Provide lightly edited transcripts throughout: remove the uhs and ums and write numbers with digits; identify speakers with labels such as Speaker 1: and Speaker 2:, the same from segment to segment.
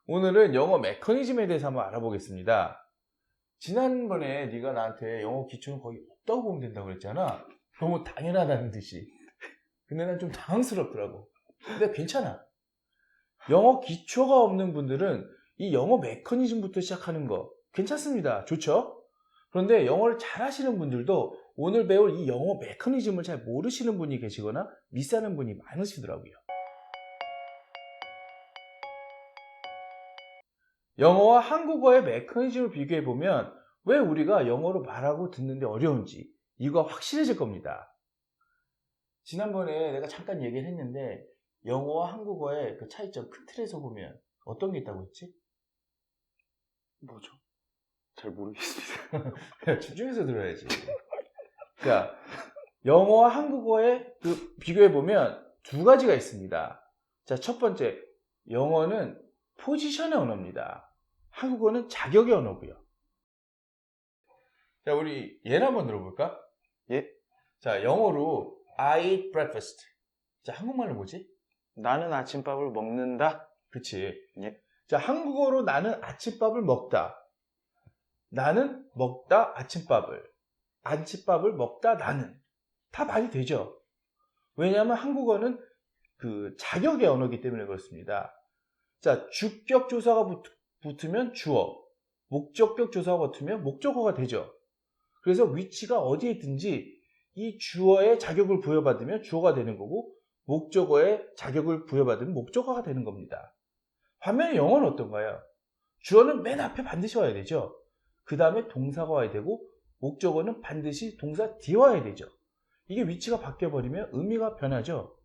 Speaker 1: 오늘은 영어 메커니즘에 대해서 한번 알아보겠습니다. 지난번에 네가 나한테 영어 기초는 거의 없다고 보면 된다고 그랬잖아. 너무 당연하다는 듯이. 근데 난 좀 당황스럽더라고. 근데 괜찮아. 영어 기초가 없는 분들은 이 영어 메커니즘부터 시작하는 거 괜찮습니다. 좋죠? 그런데 영어를 잘 하시는 분들도 오늘 배울 이 영어 메커니즘을 잘 모르시는 분이 계시거나 미스하는 분이 많으시더라고요. 영어와 한국어의 메커니즘을 비교해보면 왜 우리가 영어로 말하고 듣는데 어려운지 이유가 확실해질 겁니다. 지난번에 내가 잠깐 얘기를 했는데 영어와 한국어의 그 차이점 큰 틀에서 보면 어떤 게 있다고 했지?
Speaker 2: 뭐죠? 잘 모르겠습니다.
Speaker 1: 집중해서 들어야지. 그러니까 영어와 한국어의 그 비교해보면 두 가지가 있습니다. 자, 첫 번째, 영어는 포지션의 언어입니다. 한국어는 자격의 언어고요. 자, 우리 예를 한번 들어볼까?
Speaker 2: 예?
Speaker 1: 자, 영어로 I eat breakfast. 자, 한국말로 뭐지?
Speaker 2: 나는 아침밥을 먹는다.
Speaker 1: 그치.
Speaker 2: 예.
Speaker 1: 자, 한국어로 나는 아침밥을 먹다. 나는 먹다 아침밥을. 아침밥을 먹다 나는. 다 말이 되죠. 왜냐하면 한국어는 그 자격의 언어이기 때문에 그렇습니다. 자, 주격 조사가 붙으면 주어, 목적격 조사가 붙으면 목적어가 되죠. 그래서 위치가 어디에 있든지 이 주어의 자격을 부여받으면 주어가 되는 거고 목적어의 자격을 부여받으면 목적어가 되는 겁니다. 반면에 영어는 어떤가요? 주어는 맨 앞에 반드시 와야 되죠. 그 다음에 동사가 와야 되고 목적어는 반드시 동사 뒤에 와야 되죠. 이게 위치가 바뀌어버리면 의미가 변하죠.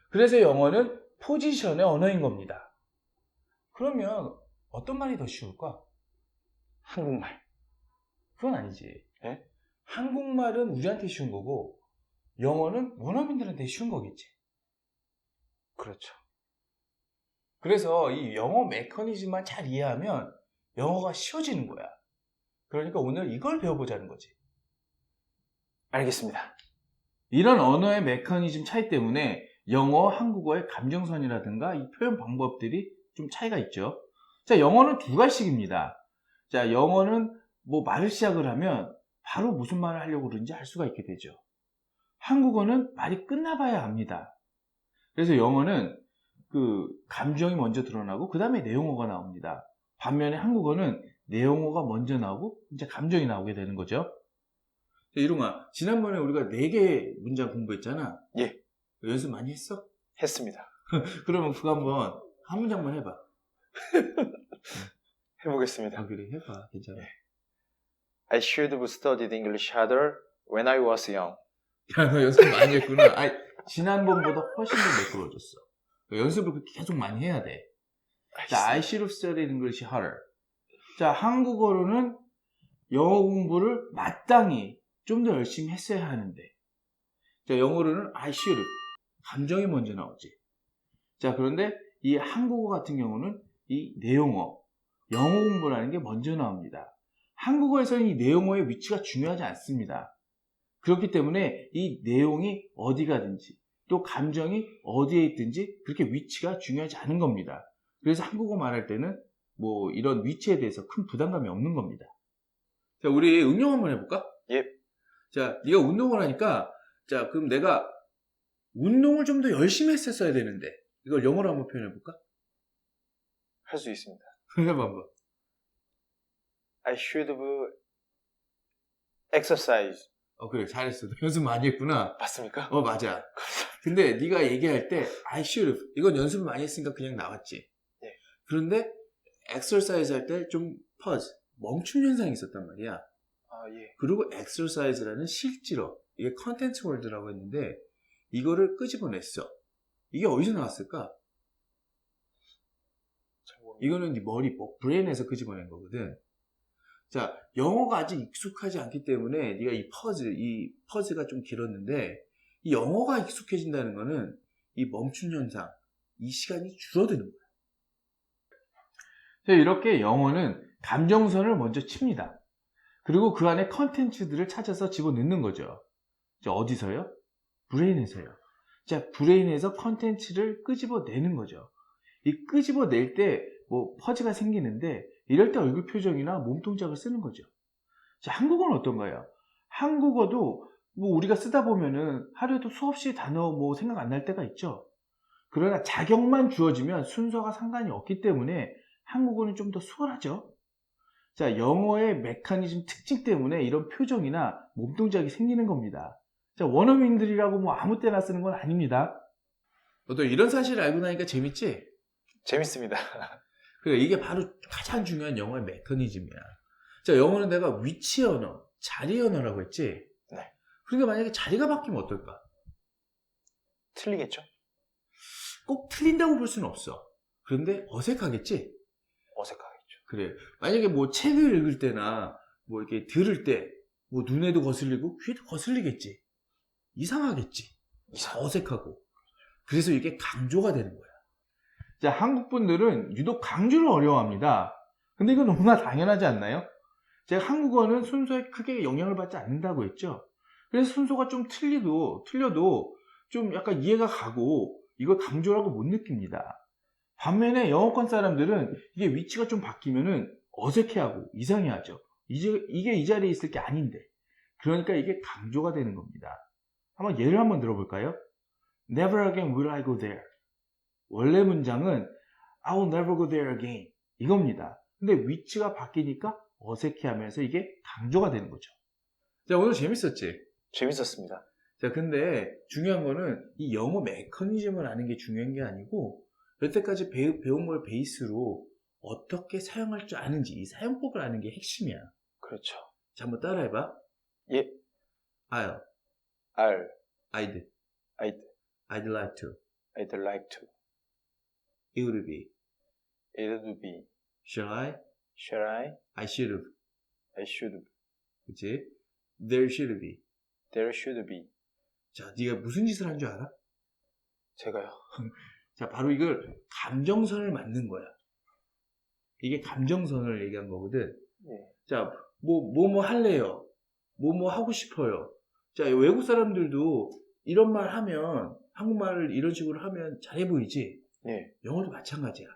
Speaker 1: 그래서 영어는 포지션의 언어인 겁니다. 그러면 어떤 말이 더 쉬울까?
Speaker 2: 한국말.
Speaker 1: 그건 아니지.
Speaker 2: 예?
Speaker 1: 한국말은 우리한테 쉬운 거고 영어는 원어민들한테 쉬운 거겠지.
Speaker 2: 그렇죠.
Speaker 1: 그래서 이 영어 메커니즘만 잘 이해하면 영어가 쉬워지는 거야. 그러니까 오늘 이걸 배워보자는 거지.
Speaker 2: 알겠습니다.
Speaker 1: 이런 언어의 메커니즘 차이 때문에 영어, 한국어의 감정선이라든가 이 표현 방법들이 좀 차이가 있죠. 자, 영어는 두 가지씩입니다. 자, 영어는 뭐 말을 시작을 하면 바로 무슨 말을 하려고 그러는지 알 수가 있게 되죠. 한국어는 말이 끝나봐야 압니다. 그래서 영어는 그 감정이 먼저 드러나고 그 다음에 내용어가 나옵니다. 반면에 한국어는 내용어가 먼저 나오고 이제 감정이 나오게 되는 거죠. 이롱아, 지난번에 우리가 4개 문장 공부했잖아.
Speaker 2: 예.
Speaker 1: 연습 많이 했어?
Speaker 2: 했습니다.
Speaker 1: 그러면 그거 한번 한 문장만 해봐.
Speaker 2: 해보겠습니다.
Speaker 1: 아, 그래, 해봐. 괜찮아.
Speaker 2: I should have studied English harder when I was young.
Speaker 1: 야, 너 연습 많이 했구나. 아니, 지난번보다 훨씬 더 매끄러워졌어. 연습을 계속 많이 해야 돼. 자, I should have studied English harder. 자, 한국어로는 영어 공부를 마땅히 좀 더 열심히 했어야 하는데. 자, 영어로는 I should have. 감정이 먼저 나오지. 자, 그런데 이 한국어 같은 경우는 이 내용어, 영어 공부라는 게 먼저 나옵니다. 한국어에서는 이 내용어의 위치가 중요하지 않습니다. 그렇기 때문에 이 내용이 어디 가든지 또 감정이 어디에 있든지 그렇게 위치가 중요하지 않은 겁니다. 그래서 한국어 말할 때는 뭐 이런 위치에 대해서 큰 부담감이 없는 겁니다. 자, 우리 응용 한번 해볼까?
Speaker 2: 예.
Speaker 1: 자, 네가 운동을 하니까 자, 그럼 내가 운동을 좀 더 열심히 했었어야 되는데 이걸 영어로 한번 표현해볼까?
Speaker 2: 할 수 있습니다.
Speaker 1: 해봐 한번.
Speaker 2: I should have exercised.
Speaker 1: 그래, 잘했어. 너 연습 많이 했구나.
Speaker 2: 맞습니까?
Speaker 1: 맞아. 근데 네가 얘기할 때 I should have 이건 연습을 많이 했으니까 그냥 나왔지.
Speaker 2: 예.
Speaker 1: 그런데 exercise 할 때 좀 pause, 멈춤 현상이 있었단 말이야.
Speaker 2: 아, 예.
Speaker 1: 그리고 exercise라는 실제로 이게 컨텐츠 월드라고 했는데 이거를 끄집어냈어. 이게 어디서 나왔을까? 이거는 네 머리, 브레인에서 끄집어낸 거거든. 자, 영어가 아직 익숙하지 않기 때문에 네가 이 퍼즈가 좀 길었는데 이 영어가 익숙해진다는 거는 이 멈춤 현상, 이 시간이 줄어드는 거야. 자, 이렇게 영어는 감정선을 먼저 칩니다. 그리고 그 안에 컨텐츠들을 찾아서 집어넣는 거죠. 자, 어디서요? 브레인에서요. 자, 브레인에서 컨텐츠를 끄집어내는 거죠. 이 끄집어낼 때 뭐 퍼즈가 생기는데 이럴 때 얼굴 표정이나 몸 동작을 쓰는 거죠. 자, 한국어는 어떤가요? 한국어도 뭐 우리가 쓰다 보면은 하루에도 수없이 단어 뭐 생각 안 날 때가 있죠. 그러나 자격만 주어지면 순서가 상관이 없기 때문에 한국어는 좀 더 수월하죠. 자, 영어의 메커니즘 특징 때문에 이런 표정이나 몸 동작이 생기는 겁니다. 자, 원어민들이라고 뭐 아무 때나 쓰는 건 아닙니다. 너도 이런 사실을 알고 나니까 재밌지?
Speaker 2: 재밌습니다.
Speaker 1: 그래, 이게 바로 가장 중요한 영어의 메커니즘이야. 자, 영어는 내가 위치 언어, 자리 언어라고 했지?
Speaker 2: 네.
Speaker 1: 그러니까 만약에 자리가 바뀌면 어떨까?
Speaker 2: 틀리겠죠?
Speaker 1: 꼭 틀린다고 볼 수는 없어. 그런데 어색하겠지?
Speaker 2: 어색하겠죠.
Speaker 1: 그래. 만약에 뭐 책을 읽을 때나 뭐 이렇게 들을 때 뭐 눈에도 거슬리고 귀에도 거슬리겠지. 이상하겠지. 어색하고. 그래서 이게 강조가 되는 거야. 자, 한국 분들은 유독 강조를 어려워합니다. 근데 이건 너무나 당연하지 않나요? 제가 한국어는 순서에 크게 영향을 받지 않는다고 했죠. 그래서 순서가 좀 틀려도 좀 약간 이해가 가고 이걸 강조라고 못 느낍니다. 반면에 영어권 사람들은 이게 위치가 좀 바뀌면은 어색해하고 이상해하죠. 이게 이 자리에 있을 게 아닌데. 그러니까 이게 강조가 되는 겁니다. 한번 예를 한번 들어볼까요? Never again will I go there. 원래 문장은 I will never go there again. 이겁니다. 근데 위치가 바뀌니까 어색해하면서 이게 강조가 되는 거죠. 자, 오늘 재밌었지?
Speaker 2: 재밌었습니다.
Speaker 1: 자, 근데 중요한 거는 이 영어 메커니즘을 아는 게 중요한 게 아니고 여태까지 배운 걸 베이스로 어떻게 사용할 줄 아는지 이 사용법을 아는 게 핵심이야.
Speaker 2: 그렇죠.
Speaker 1: 자, 한번 따라해봐.
Speaker 2: 예.
Speaker 1: I'll,
Speaker 2: I'd,
Speaker 1: I'd,
Speaker 2: I'd,
Speaker 1: I'd like to,
Speaker 2: I'd like to,
Speaker 1: it would be,
Speaker 2: it would be,
Speaker 1: shall I,
Speaker 2: shall
Speaker 1: I should have,
Speaker 2: I should,
Speaker 1: 그치? There should be.
Speaker 2: there should be.
Speaker 1: 자, 네가 무슨 짓을 한 줄 알아?
Speaker 2: 제가요.
Speaker 1: 자, 바로 이걸 감정선을 만든 거야. 이게 감정선을 얘기한 거거든.
Speaker 2: 예.
Speaker 1: 자, 뭐 할래요? 뭐 하고 싶어요? 자, 외국 사람들도 이런 말 하면, 한국말을 이런 식으로 하면 잘해 보이지?
Speaker 2: 예.
Speaker 1: 영어도 마찬가지야.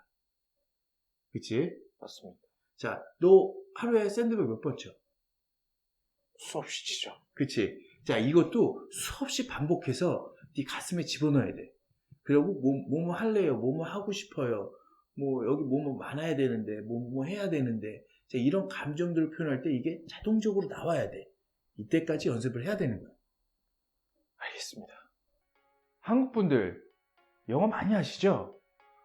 Speaker 1: 그치?
Speaker 2: 맞습니다.
Speaker 1: 자, 너 하루에 샌드백 몇 번 쳐?
Speaker 2: 수없이 치죠.
Speaker 1: 그치? 자, 이것도 수없이 반복해서 네 가슴에 집어넣어야 돼. 그리고 뭐 할래요? 뭐 하고 싶어요? 뭐 여기 뭐 많아야 되는데, 뭐 해야 되는데. 자, 이런 감정들을 표현할 때 이게 자동적으로 나와야 돼. 이때까지 연습을 해야 되는 거야.
Speaker 2: 알겠습니다.
Speaker 1: 한국 분들 영어 많이 하시죠?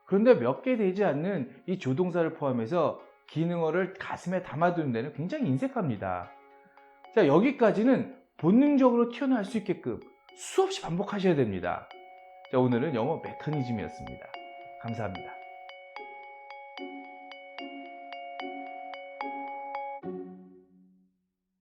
Speaker 1: 그런데 몇 개 되지 않는 이 조동사를 포함해서 기능어를 가슴에 담아두는 데는 굉장히 인색합니다. 자, 여기까지는 본능적으로 튀어나올 수 있게끔 수없이 반복하셔야 됩니다. 자, 오늘은 영어 메커니즘이었습니다. 감사합니다.